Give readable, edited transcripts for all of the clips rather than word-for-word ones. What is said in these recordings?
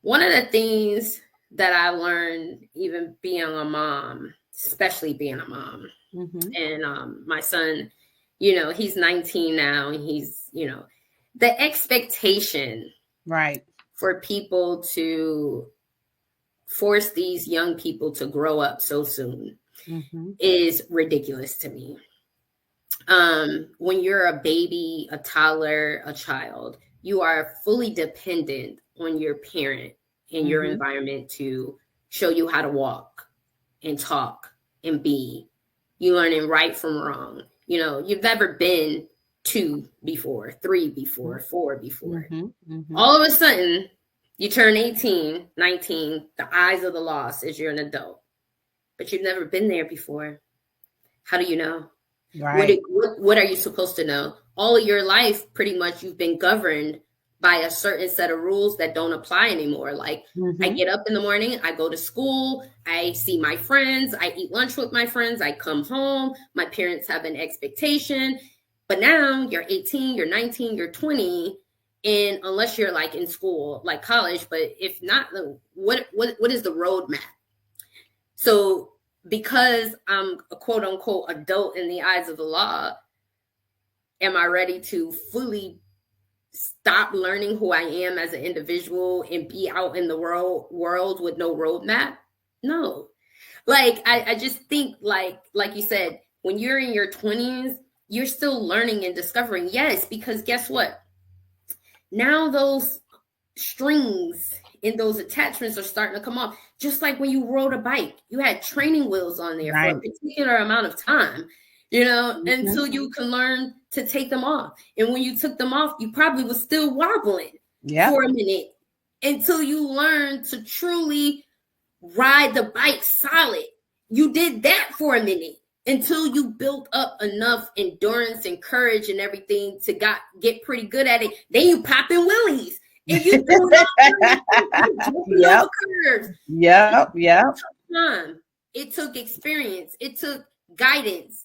One of the things that I learned, even being a mom, especially being a mom, and my son, he's 19 now, and he's, the expectation Right. for people to force these young people to grow up so soon is ridiculous to me. When you're a baby, a toddler, a child, you are fully dependent on your parent and your environment to show you how to walk and talk and be. You learning right from wrong. You've never been 2 before, 3 before, 4 before. All of a sudden, you turn 18, 19, the eyes of the law says you're an adult, but you've never been there before. How do you know? Right. What are you supposed to know? All of your life, pretty much, you've been governed by a certain set of rules that don't apply anymore. Like, I get up in the morning, I go to school, I see my friends, I eat lunch with my friends, I come home, my parents have an expectation. But now you're 18, you're 19, you're 20, and unless you're like in school, like college, but if not, what is the roadmap? So because I'm a quote unquote adult in the eyes of the law, am I ready to fully stop learning who I am as an individual and be out in the world with no roadmap? No. Like, I just think like you said, when you're in your 20s, you're still learning and discovering. Yes, because guess what? Now those strings and those attachments are starting to come off. Just like when you rode a bike, you had training wheels on there for a particular amount of time, until you can learn to take them off. And when you took them off, you probably was still wobbling for a minute until you learned to truly ride the bike solid. You did that for a minute until you built up enough endurance and courage and everything to get pretty good at it. Then you popping willies. And you do curves. It took experience. It took guidance,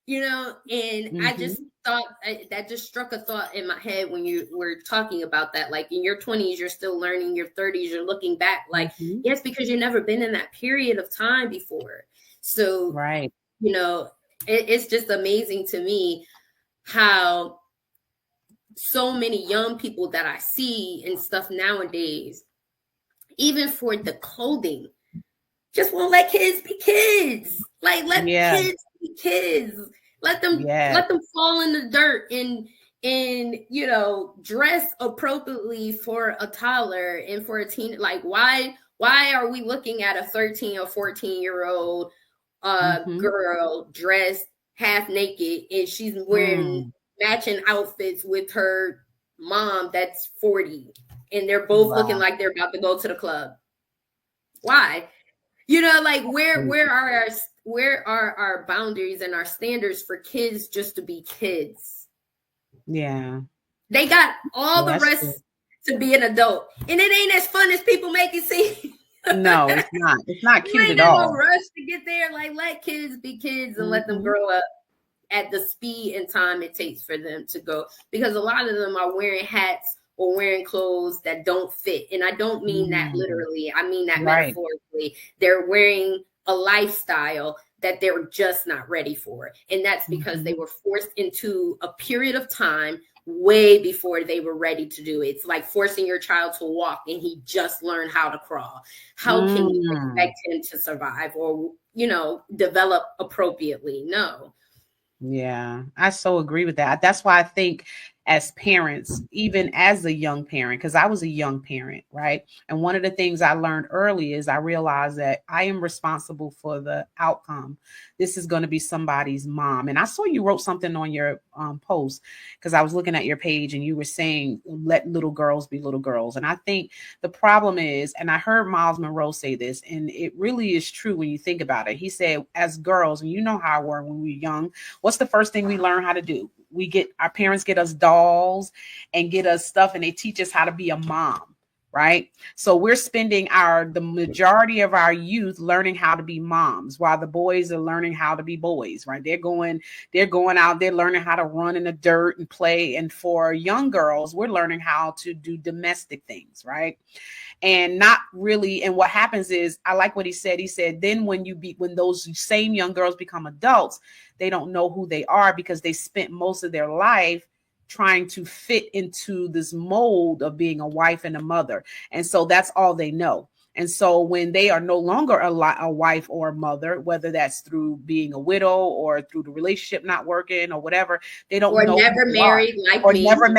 and I just thought that just struck a thought in my head when you were talking about that. Like, in your 20s, you're still learning, your 30s, you're looking back like, yes, because you've never been in that period of time before. So, it's just amazing to me how so many young people that I see and stuff nowadays, even for the clothing, just won't let kids be kids. Like, let kids be kids. Let them fall in the dirt and dress appropriately for a toddler and for a teen. Like, why are we looking at a 13 or 14-year-old girl dressed half naked and she's wearing matching outfits with her mom that's 40, and they're both looking like they're about to go to the club? Why? Like, where are our boundaries and our standards for kids just to be kids? Yeah. They got all the rest to be an adult, and it ain't as fun as people make it seem. No, it's not. It's not cute at all. No rush to get there. Like, let kids be kids and let them grow up at the speed and time it takes for them to go, because a lot of them are wearing hats or wearing clothes that don't fit. And I don't mean that literally. I mean that metaphorically. They're wearing a lifestyle that they're just not ready for. And that's because they were forced into a period of time way before they were ready to do it. It's like forcing your child to walk and he just learned how to crawl. How can you expect him to survive or, develop appropriately? No. Yeah, I so agree with that. That's why I think as parents, even as a young parent, because I was a young parent, right? And one of the things I learned early is I realized that I am responsible for the outcome. This is going to be somebody's mom. And I saw you wrote something on your post, because I was looking at your page and you were saying, let little girls be little girls. And I think the problem is, and I heard Miles Monroe say this, and it really is true when you think about it. He said, as girls, and you know how I were when we were young, what's the first thing we learn how to do? Our parents get us dolls and get us stuff, and they teach us how to be a mom, right? So we're spending the majority of our youth learning how to be moms, while the boys are learning how to be boys, right? They're going out, they're learning how to run in the dirt and play. And for young girls, we're learning how to do domestic things, right? And not really. And what happens is, I like what he said. He said, then when those same young girls become adults, they don't know who they are because they spent most of their life trying to fit into this mold of being a wife and a mother. And so that's all they know. And so when they are no longer a wife or a mother, whether that's through being a widow or through the relationship not working or whatever, they don't know. Or never married like me. Never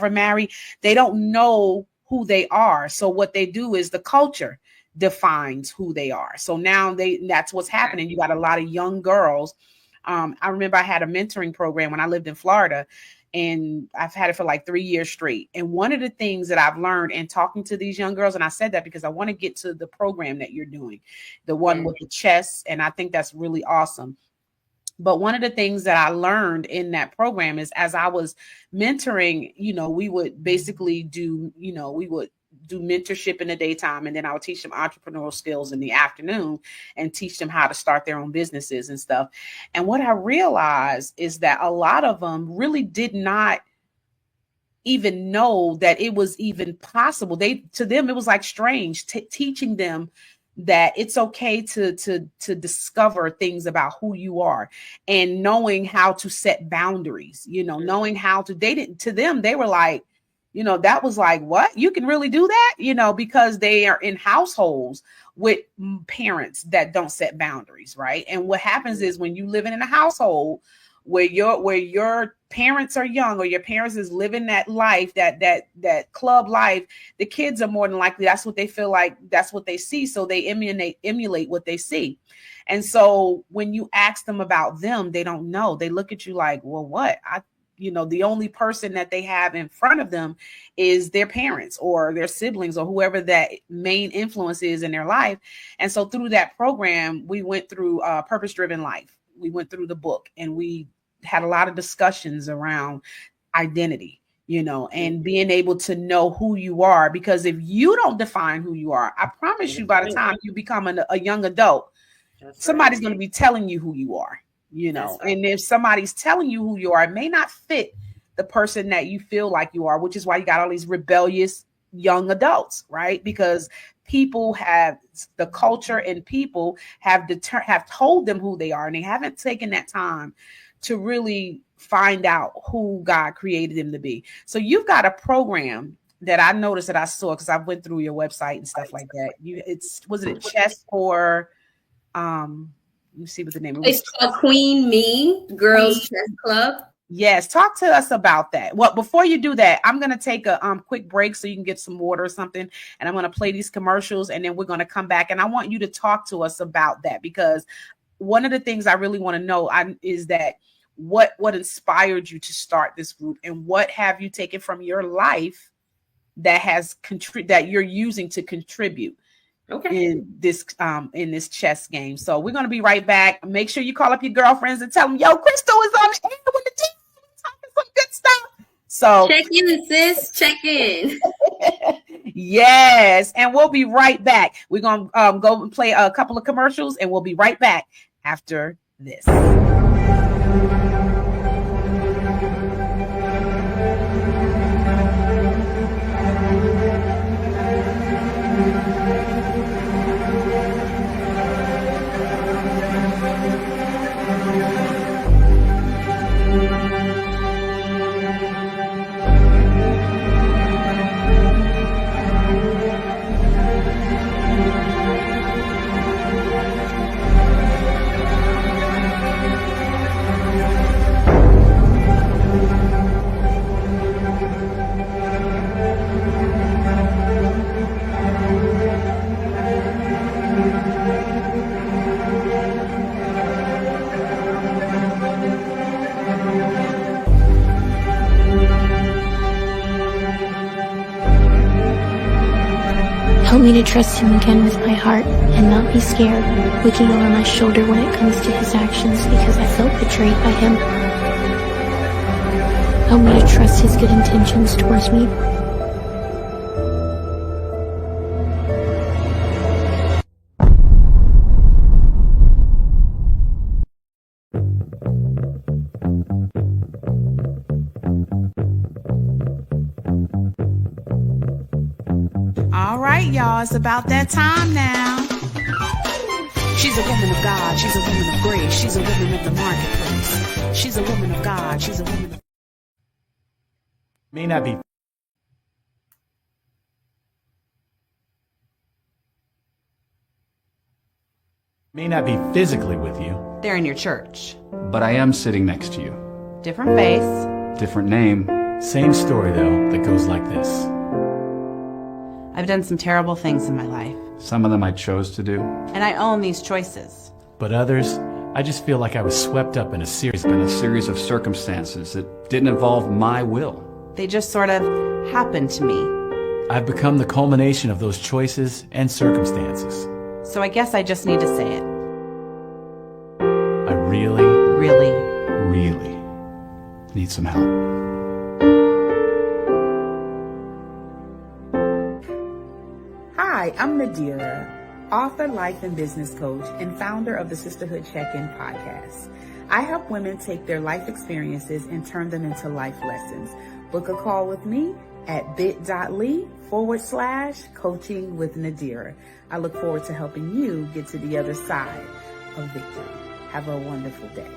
married. They don't know who they are. So what they do is the culture defines who they are. So now that's what's happening. You got a lot of young girls. I remember I had a mentoring program when I lived in Florida, and I've had it for like 3 years straight. And one of the things that I've learned in talking to these young girls, and I said that because I want to get to the program that you're doing, the one with the chess, and I think that's really awesome. But one of the things that I learned in that program is, as I was mentoring, we would basically do mentorship in the daytime, and then I would teach them entrepreneurial skills in the afternoon and teach them how to start their own businesses and stuff. And what I realized is that a lot of them really did not even know that it was even possible. To them, it was like strange, teaching them that it's okay to discover things about who you are, and knowing how to set boundaries, knowing how to date it. To them, they were like, that was like, what? You can really do that? Because they are in households with parents that don't set boundaries, right? And what happens is, when you live in a household where your parents are young, or your parents is living that life, that club life, the kids are more than likely, that's what they feel like, that's what they see. So they emulate what they see. And so when you ask them about them, they don't know. They look at you like, well, what? The only person that they have in front of them is their parents or their siblings or whoever that main influence is in their life. And so through that program, we went through Purpose Driven Life. We went through the book, and we had a lot of discussions around identity, and being able to know who you are. Because if you don't define who you are, I promise you, by the time you become a young adult, somebody's going to be telling you who you are. And if somebody's telling you who you are, it may not fit the person that you feel like you are, which is why you got all these rebellious young adults, right? Because the culture and people have told them who they are, and they haven't taken that time to really find out who God created them to be. So you've got a program that I noticed that I saw, because I went through your website and stuff like that. Was it chess for, let me see what the name is. It's called Queen Me Girls Chess Club. Yes. Talk to us about that. Well, before you do that, I'm going to take a quick break so you can get some water or something. And I'm going to play these commercials, and then we're going to come back. And I want you to talk to us about that, because one of the things I really want to know is that what inspired you to start this group, and what have you taken from your life that has that you're using to contribute in this chess game. So we're going to be right back. Make sure you call up your girlfriends and tell them, yo, Crystal is on the air with the team, talking some good stuff. So check in, sis. Check in. Yes. And we'll be right back. We're going to go and play a couple of commercials, and we'll be right back after this. Help me to trust him again with my heart and not be scared, looking over my shoulder when it comes to his actions because I felt betrayed by him. Help me to trust his good intentions towards me. y'all, it's about that time now. She's a woman of God, she's a woman of grace, she's a woman of the marketplace. She's a woman of God, she's a woman of... May not be physically with you. They're in your church. But I am sitting next to you. Different face. Different name. Same story, though, that goes like this. I've done some terrible things in my life. Some of them I chose to do. And I own these choices. But others, I just feel like I was swept up in a series of circumstances that didn't involve my will. They just sort of happened to me. I've become the culmination of those choices and circumstances. So I guess I just need to say it. I really need some help. Hi, I'm Nadira, author, life and business coach, and founder of the Sisterhood Check-In podcast. I help women take their life experiences and turn them into life lessons. Book a call with me at bit.ly/coaching with Nadira. I look forward to helping you get to the other side of victory. Have a wonderful day.